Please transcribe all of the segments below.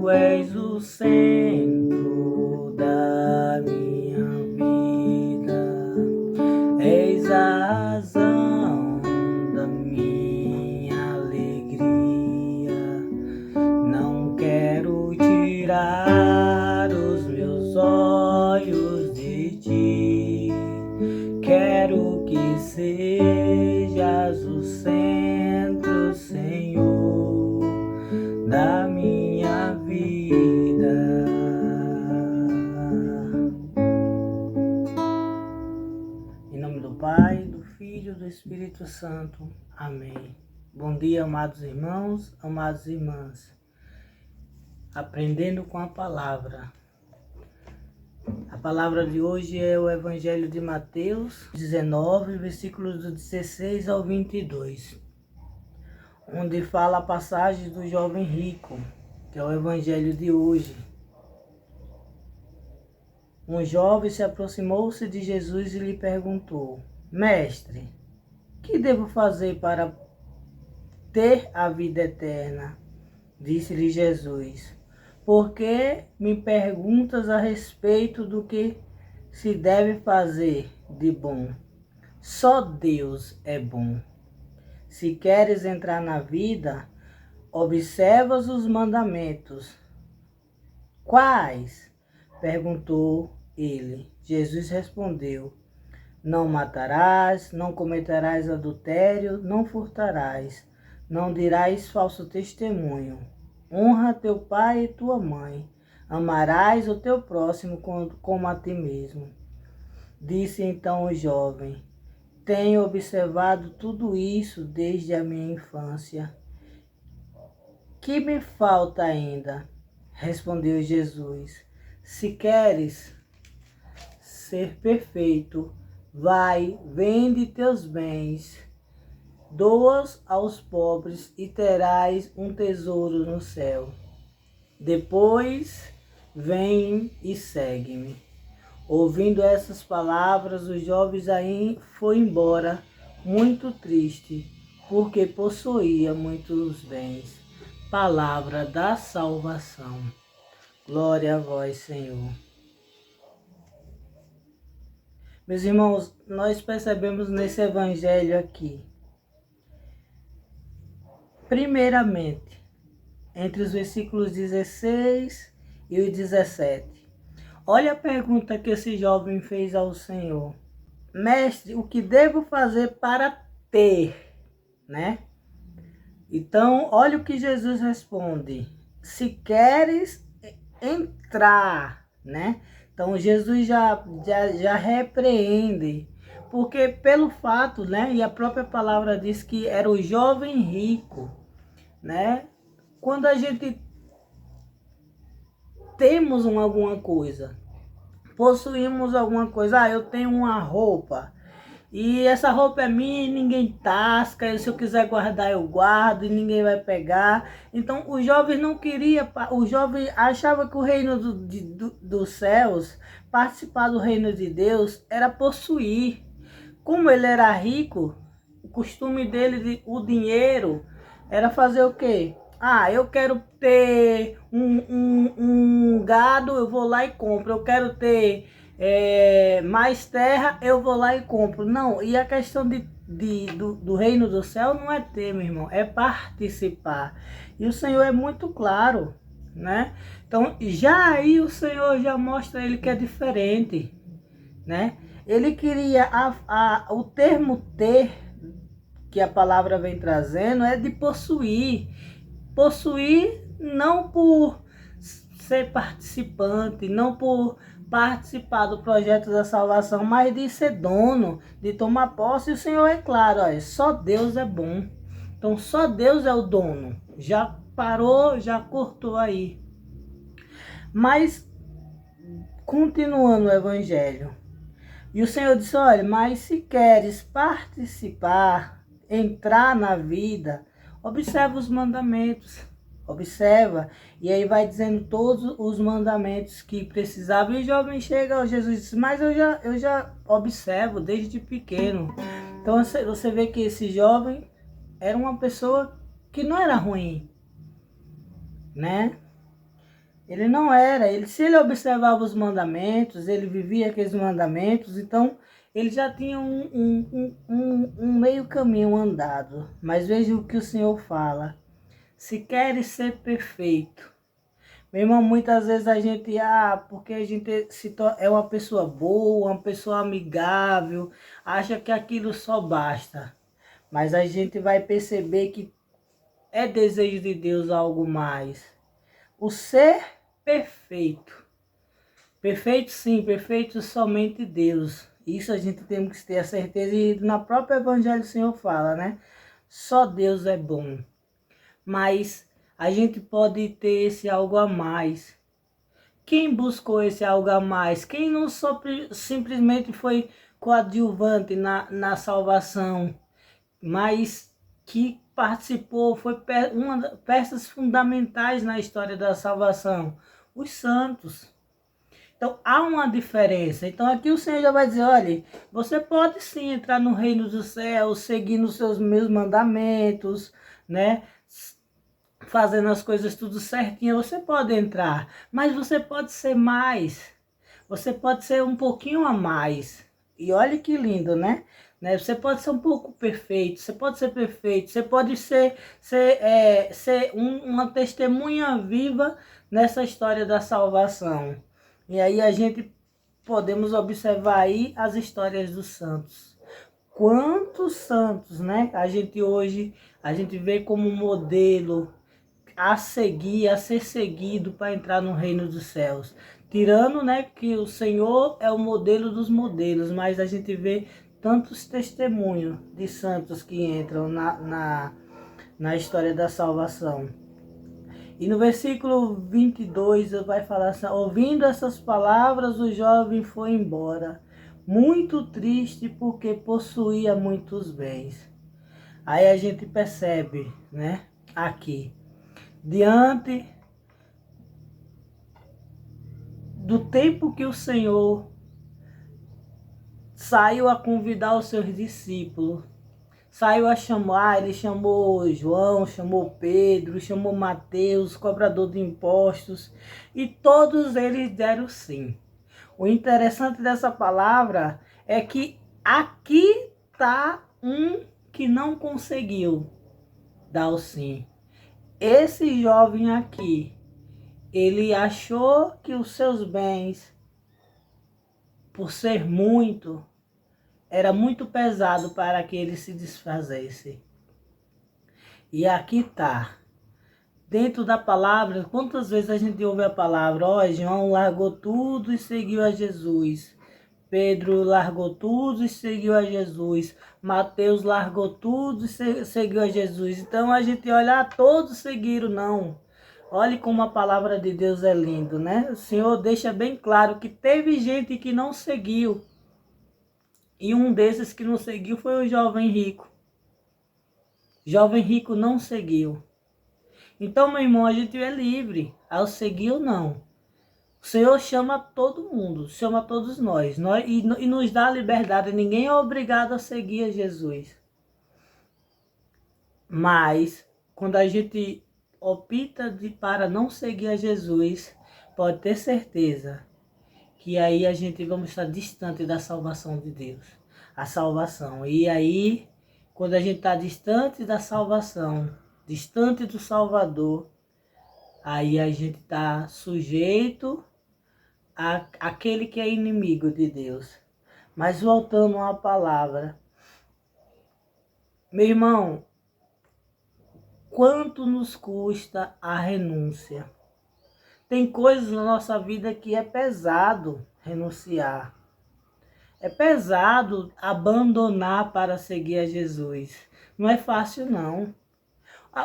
Tu és o centro da minha vida, és a razão da minha alegria. Não quero tirar os meus olhos de ti, quero que sejas o centro, Senhor, da minha vida. Em nome do Pai, do Filho e do Espírito Santo. Amém. Bom dia, amados irmãos, amadas irmãs. Aprendendo com a palavra. A palavra de hoje é o Evangelho de Mateus 19, versículos do 16 ao 22, onde fala a passagem do jovem rico, que é o Evangelho de hoje. Um jovem se aproximou-se de Jesus e lhe perguntou: Mestre, que devo fazer para ter a vida eterna? Disse-lhe Jesus: Por que me perguntas a respeito do que se deve fazer de bom? Só Deus é bom. Se queres entrar na vida, observas os mandamentos. Quais? Perguntou ele. Jesus respondeu: Não matarás, não cometerás adultério, não furtarás, não dirás falso testemunho. Honra teu pai e tua mãe. Amarás o teu próximo como a ti mesmo. Disse então o jovem: Tenho observado tudo isso desde a minha infância. Que me falta ainda? Respondeu Jesus: Se queres ser perfeito, vai, vende teus bens, doa-os aos pobres e terás um tesouro no céu. Depois, vem e segue-me. Ouvindo essas palavras, o jovem aí foi embora, muito triste, porque possuía muitos bens. Palavra da salvação. Glória a vós, Senhor. Meus irmãos, nós percebemos nesse evangelho aqui, primeiramente, entre os versículos 16 e o 17. Olha a pergunta que esse jovem fez ao Senhor. Mestre, o que devo fazer para ter, né? Então, olha o que Jesus responde. Se queres entrar, né? Então, Jesus já repreende, porque pelo fato, né? E a própria palavra diz que era o jovem rico, né? Quando a gente temos alguma coisa, possuímos alguma coisa, eu tenho uma roupa, e essa roupa é minha e ninguém tasca, e se eu quiser guardar eu guardo e ninguém vai pegar. Então o jovem não queria, o jovem achava que o reino dos céus, participar do reino de Deus, era possuir. Como ele era rico, o costume dele, o dinheiro, era fazer o quê? Eu quero ter um gado, eu vou lá e compro. Eu quero ter mais terra, eu vou lá e compro. Não, e a questão do reino do céu não é ter, meu irmão, é participar. E o Senhor é muito claro, né? Então, já aí o Senhor já mostra ele que é diferente, né? Ele queria, o termo ter, que a palavra vem trazendo, é de possuir. Possuir não por ser participante, não por participar do projeto da salvação, mas de ser dono, de tomar posse. E o Senhor é claro, olha, só Deus é bom. Então só Deus é o dono. Já parou, já cortou aí. Mas, continuando o evangelho, e o Senhor disse, olha, mas se queres participar, entrar na vida, observa os mandamentos, observa. E aí vai dizendo todos os mandamentos que precisava. E o jovem chega ao Jesus e diz, mas eu já observo desde pequeno. Então você vê que esse jovem era uma pessoa que não era ruim, né? Ele não era. Se ele observava os mandamentos, ele vivia aqueles mandamentos, então ele já tinha um meio caminho andado. Mas veja o que o Senhor fala. Se queres ser perfeito. Meu irmão, muitas vezes a gente, porque a gente é uma pessoa boa, uma pessoa amigável, acha que aquilo só basta. Mas a gente vai perceber que é desejo de Deus algo mais. O ser perfeito. Perfeito sim, perfeito somente Deus. Isso a gente tem que ter a certeza. E na própria Evangelho o Senhor fala, né? Só Deus é bom. Mas a gente pode ter esse algo a mais. Quem buscou esse algo a mais? Quem não só simplesmente foi coadjuvante na salvação, mas que participou, foi uma das peças fundamentais na história da salvação? Os santos. Então, há uma diferença. Então, aqui o Senhor já vai dizer, olha, você pode sim entrar no reino dos céus, seguindo os seus meus mandamentos, né? Fazendo as coisas tudo certinho, você pode entrar. Mas você pode ser mais. Você pode ser um pouquinho a mais. E olha que lindo, né? Você pode ser um pouco perfeito, você pode ser perfeito, você pode ser uma testemunha viva nessa história da salvação. E aí a gente podemos observar aí as histórias dos santos. Quantos santos, né? A gente vê como modelo a seguir, a ser seguido para entrar no reino dos céus. Tirando, né, que o Senhor é o modelo dos modelos, mas a gente vê tantos testemunhos de santos que entram na história da salvação. E no versículo 22 vai falar assim, ouvindo essas palavras, o jovem foi embora, muito triste porque possuía muitos bens. Aí a gente percebe, né, aqui, diante do tempo que o Senhor saiu a convidar os seus discípulos, saiu a chamar, ele chamou João, chamou Pedro, chamou Mateus, cobrador de impostos, e todos eles deram sim. O interessante dessa palavra é que aqui está um que não conseguiu dar o sim. Esse jovem aqui, ele achou que os seus bens, por ser muito, era muito pesado para que ele se desfazesse. E aqui está. Dentro da palavra, quantas vezes a gente ouve a palavra, João largou tudo e seguiu a Jesus. Pedro largou tudo e seguiu a Jesus. Mateus largou tudo e seguiu a Jesus. Então a gente olha, todos seguiram, não. Olhe como a palavra de Deus é lindo, né? O Senhor deixa bem claro que teve gente que não seguiu. E um desses que não seguiu foi o jovem rico. O jovem rico não seguiu. Então, meu irmão, a gente é livre ao seguir ou não. O Senhor chama todo mundo, chama todos nós e nos dá a liberdade. Ninguém é obrigado a seguir a Jesus. Mas, quando a gente opta para não seguir a Jesus, pode ter certeza que aí a gente vamos estar distante da salvação de Deus. A salvação. E aí, quando a gente está distante da salvação, distante do Salvador, aí a gente está sujeito àquele que é inimigo de Deus. Mas voltando à palavra, meu irmão, quanto nos custa a renúncia? Tem coisas na nossa vida que é pesado renunciar. É pesado abandonar para seguir a Jesus. Não é fácil, não.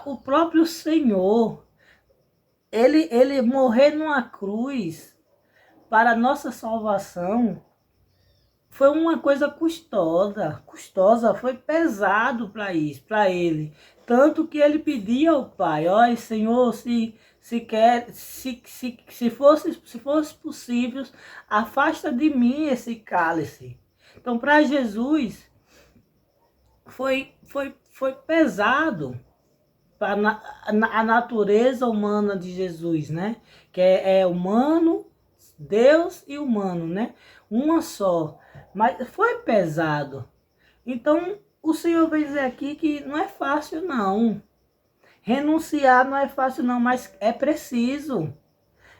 O próprio Senhor, ele morrer numa cruz para a nossa salvação foi uma coisa custosa, foi pesado para isso, para ele. Tanto que ele pedia ao Pai, Senhor, se fosse possível, afasta de mim esse cálice. Então, para Jesus, foi pesado. para a natureza humana de Jesus, né? Que é humano, Deus e humano, né? Uma só. Mas foi pesado. Então, o Senhor vem dizer aqui que não é fácil, não. Renunciar não é fácil, não, mas é preciso.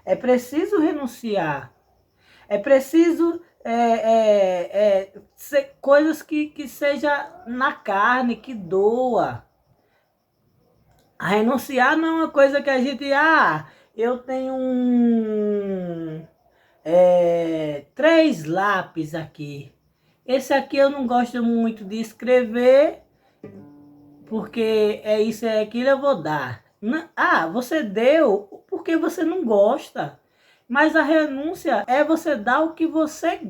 É preciso renunciar. É preciso ser coisas que seja na carne, que doa. A renunciar não é uma coisa que a gente... eu tenho 3 lápis aqui. Esse aqui eu não gosto muito de escrever, porque é isso, é aquilo, eu vou dar. Você deu porque você não gosta. Mas a renúncia é você dar o que você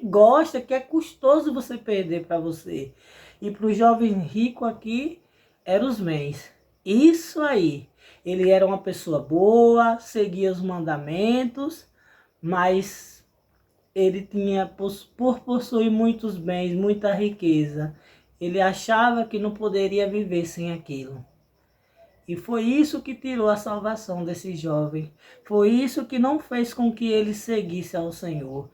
gosta, que é custoso você perder para você. E para o jovem rico aqui, eram os bens. Isso aí. Ele era uma pessoa boa, seguia os mandamentos, mas ele tinha, por possuir muitos bens, muita riqueza, ele achava que não poderia viver sem aquilo. E foi isso que tirou a salvação desse jovem. Foi isso que não fez com que ele seguisse ao Senhor.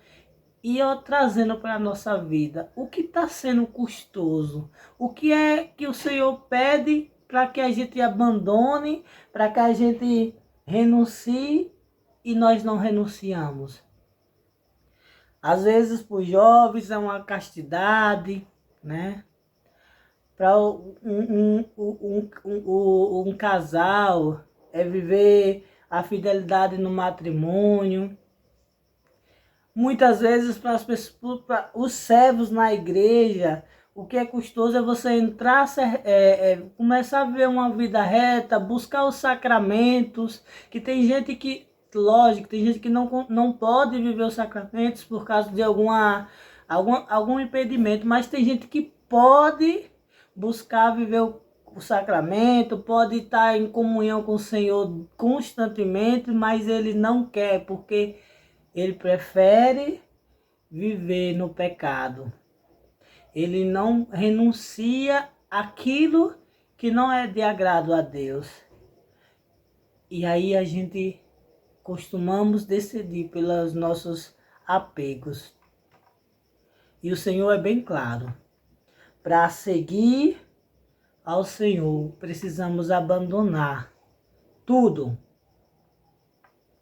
E eu trazendo para a nossa vida, o que está sendo custoso? O que é que o Senhor pede para que a gente abandone, para que a gente renuncie e nós não renunciamos? Às vezes, para os jovens, é uma castidade, né? Para um casal, é viver a fidelidade no matrimônio. Muitas vezes, para as pessoas, para os servos na igreja, o que é custoso é você entrar, começar a viver uma vida reta, buscar os sacramentos, que tem gente que, lógico, tem gente que não pode viver os sacramentos por causa de algum impedimento, mas tem gente que pode buscar viver o sacramento, pode estar em comunhão com o Senhor constantemente, mas ele não quer, porque ele prefere viver no pecado. Ele não renuncia àquilo que não é de agrado a Deus. E aí a gente costumamos decidir pelos nossos apegos. E o Senhor é bem claro. Para seguir ao Senhor, precisamos abandonar tudo.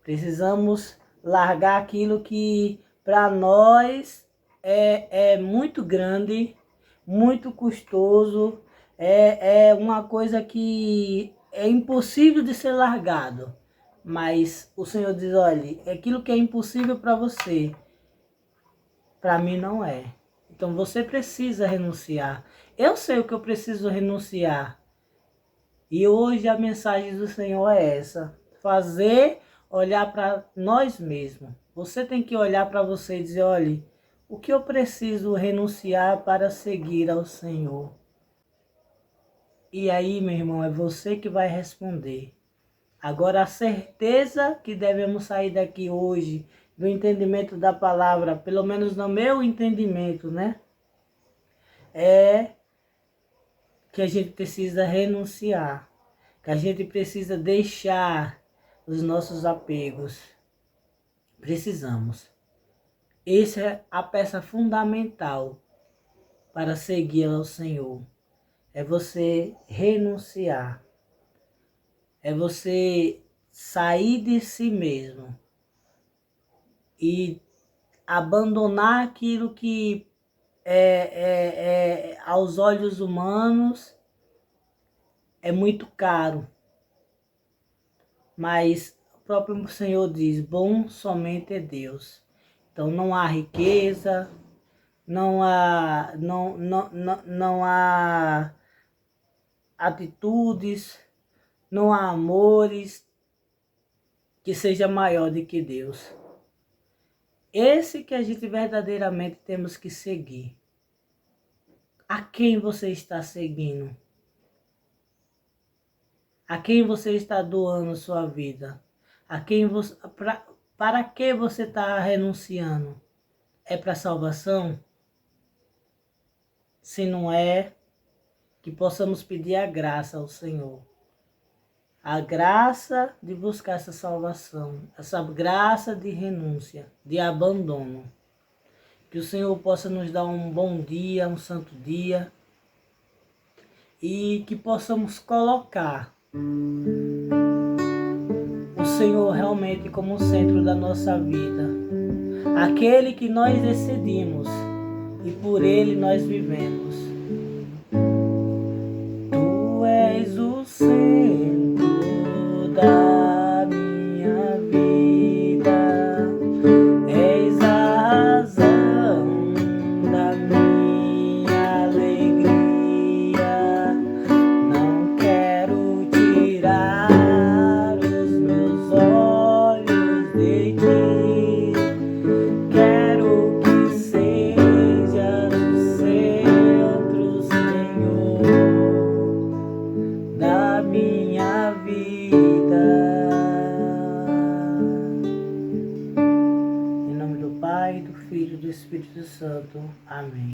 Precisamos largar aquilo que para nós é muito grande, muito custoso, é uma coisa que é impossível de ser largado. Mas o Senhor diz, olha, aquilo que é impossível para você, para mim não é. Então você precisa renunciar. Eu sei o que eu preciso renunciar. E hoje a mensagem do Senhor é essa. Olhar para nós mesmos. Você tem que olhar para você e dizer, olha, o que eu preciso renunciar para seguir ao Senhor? E aí, meu irmão, é você que vai responder. Agora, a certeza que devemos sair daqui hoje, do entendimento da palavra, pelo menos no meu entendimento, né? É que a gente precisa renunciar, que a gente precisa deixar os nossos apegos. Precisamos. Essa é a peça fundamental para seguir ao Senhor. É você renunciar. É você sair de si mesmo e abandonar aquilo que aos olhos humanos é muito caro. Mas o próprio Senhor diz, bom somente é Deus. Então não há riqueza, não há atitudes, não há amores que seja maior do que Deus. Esse que a gente verdadeiramente temos que seguir. A quem você está seguindo? A quem você está doando sua vida? A quem você, para que você está renunciando? É para salvação? Se não é, que possamos pedir a graça ao Senhor. a graça de buscar essa salvação, essa graça de renúncia, de abandono. Que o Senhor possa nos dar um bom dia, um santo dia, e que possamos colocar o Senhor realmente como o centro da nossa vida, aquele que nós decidimos e por Ele nós vivemos. Tu és o centro da minha vida, és a razão da minha alegria. Não quero tirar os meus olhos de ti, quero que sejas o centro, Senhor, da minha vida. Em nome do Pai, do Filho e do Espírito Santo. Amém.